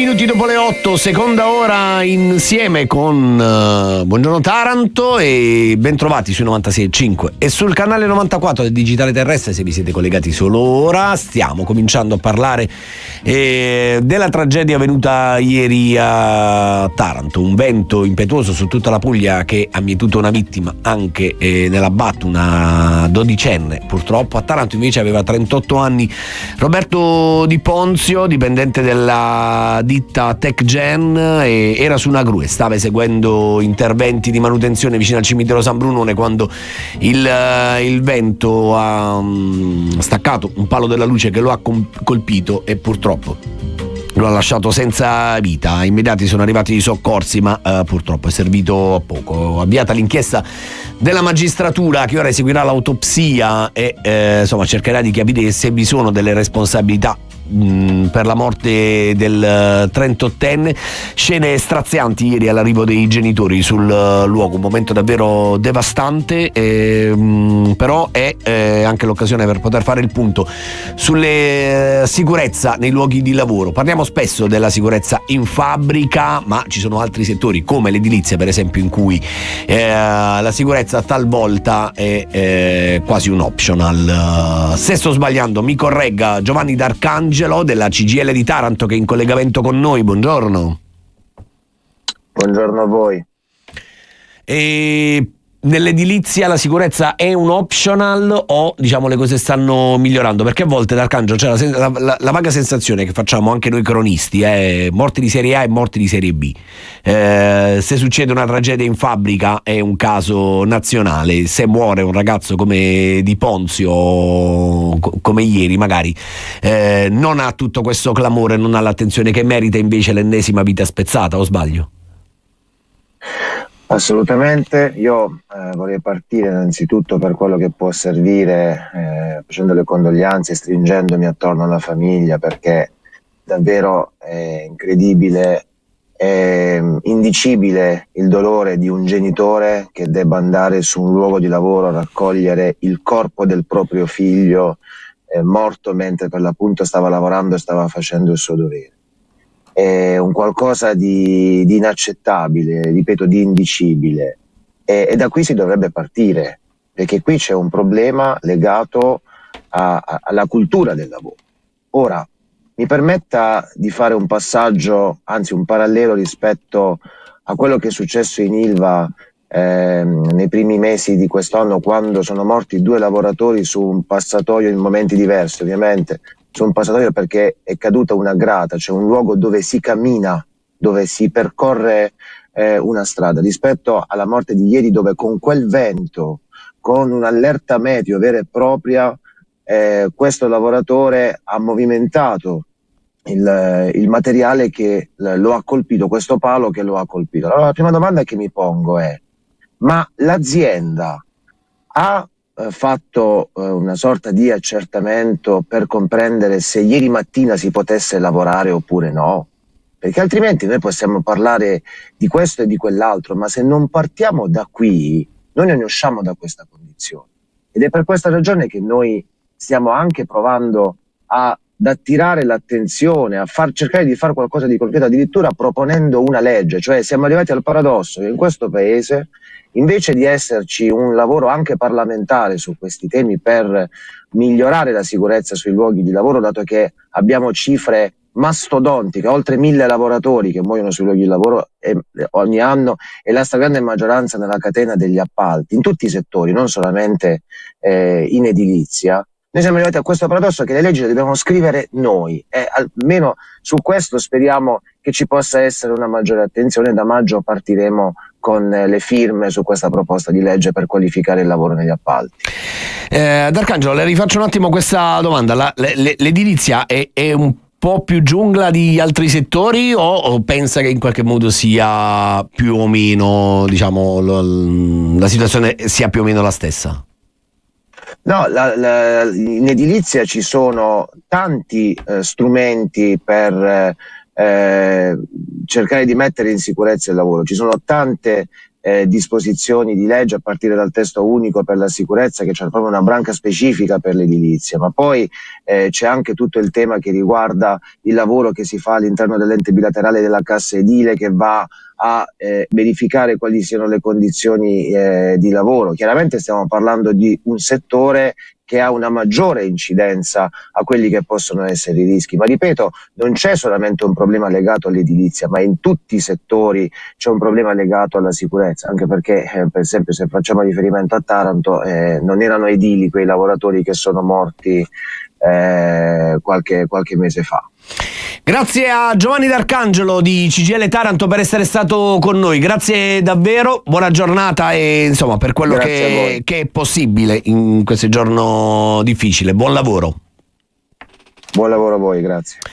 minuti dopo le 8, seconda ora insieme con Buongiorno Taranto, e ben trovati sui 96.5 e sul canale 94 del Digitale Terrestre. Se vi siete collegati solo ora, stiamo cominciando a parlare della tragedia avvenuta ieri a Taranto, un vento impetuoso su tutta la Puglia che ha mietuto una vittima anche nella BAT, una dodicenne purtroppo. A Taranto invece aveva 38 anni Roberto Di Ponzio, dipendente della ditta TechGen, e era su una gru e stava eseguendo interventi di manutenzione vicino al cimitero San Brunone quando il vento ha staccato un palo della luce che lo ha colpito e purtroppo lo ha lasciato senza vita. Immediati sono arrivati i soccorsi, ma purtroppo è servito a poco. Avviata l'inchiesta della magistratura che ora eseguirà l'autopsia e insomma cercherà di capire se vi sono delle responsabilità per la morte del 38enne. Scene strazianti ieri all'arrivo dei genitori sul luogo, un momento davvero devastante, però è anche l'occasione per poter fare il punto sulle sicurezza nei luoghi di lavoro. Parliamo spesso della sicurezza in fabbrica, ma ci sono altri settori come l'edilizia, per esempio, in cui la sicurezza talvolta è quasi un optional. Se sto sbagliando mi corregga Giovanni D'Arcangelo della CGIL di Taranto, che è in collegamento con noi. Buongiorno. Buongiorno a voi. E nell'edilizia la sicurezza è un optional o diciamo le cose stanno migliorando? Perché a volte, D'Arcangelo, c'è la vaga sensazione che facciamo anche noi cronisti, morti di serie A e morti di serie B. Se succede una tragedia in fabbrica è un caso nazionale, se muore un ragazzo come Di Ponzio, come ieri magari, non ha tutto questo clamore, non ha l'attenzione che merita invece l'ennesima vita spezzata, o sbaglio? Assolutamente. Io vorrei partire innanzitutto per quello che può servire, facendo le condoglianze e stringendomi attorno alla famiglia, perché davvero è incredibile, è indicibile il dolore di un genitore che debba andare su un luogo di lavoro a raccogliere il corpo del proprio figlio morto mentre per l'appunto stava lavorando e stava facendo il suo dovere. È un qualcosa di inaccettabile, ripeto, di indicibile, e da qui si dovrebbe partire, perché qui c'è un problema legato alla cultura del lavoro. Ora, mi permetta di fare un passaggio, anzi un parallelo rispetto a quello che è successo in Ilva nei primi mesi di quest'anno, quando sono morti 2 lavoratori su un passatoio in momenti diversi, ovviamente. Su un passatoio perché è caduta una grata, cioè un luogo dove si cammina, dove si percorre una strada, rispetto alla morte di ieri, dove con quel vento, con un'allerta meteo vera e propria, questo lavoratore ha movimentato il materiale che lo ha colpito, questo palo che lo ha colpito. Allora la prima domanda che mi pongo è: ma l'azienda ha fatto una sorta di accertamento per comprendere se ieri mattina si potesse lavorare oppure no? Perché altrimenti noi possiamo parlare di questo e di quell'altro, ma se non partiamo da qui, noi non ne usciamo da questa condizione. Ed è per questa ragione che noi stiamo anche provando ad attirare l'attenzione, a cercare di fare qualcosa di concreto, addirittura proponendo una legge. Cioè siamo arrivati al paradosso che in questo paese, invece di esserci un lavoro anche parlamentare su questi temi per migliorare la sicurezza sui luoghi di lavoro, dato che abbiamo cifre mastodontiche, oltre 1.000 lavoratori che muoiono sui luoghi di lavoro ogni anno, e la stragrande maggioranza nella catena degli appalti, in tutti i settori, non solamente in edilizia, noi siamo arrivati a questo paradosso che le leggi le dobbiamo scrivere noi, e almeno su questo speriamo che ci possa essere una maggiore attenzione. Da maggio partiremo con le firme su questa proposta di legge per qualificare il lavoro negli appalti. D'Arcangelo, le rifaccio un attimo questa domanda. L'edilizia è un po' più giungla di altri settori, o pensa che in qualche modo sia più o meno, diciamo, la situazione sia più o meno la stessa? No, in edilizia ci sono tanti strumenti per cercare di mettere in sicurezza il lavoro, ci sono tante disposizioni di legge, a partire dal testo unico per la sicurezza, che c'è proprio una branca specifica per l'edilizia, ma poi c'è anche tutto il tema che riguarda il lavoro che si fa all'interno dell'ente bilaterale della cassa edile, che va a verificare quali siano le condizioni di lavoro. Chiaramente stiamo parlando di un settore che ha una maggiore incidenza a quelli che possono essere i rischi, ma ripeto, non c'è solamente un problema legato all'edilizia, ma in tutti i settori c'è un problema legato alla sicurezza, anche perché per esempio, se facciamo riferimento a Taranto, non erano edili quei lavoratori che sono morti qualche mese fa. Grazie a Giovanni D'Arcangelo di CGIL Taranto per essere stato con noi, grazie davvero, buona giornata e insomma per quello che è possibile in questo giorno difficile, buon lavoro. Buon lavoro a voi, grazie.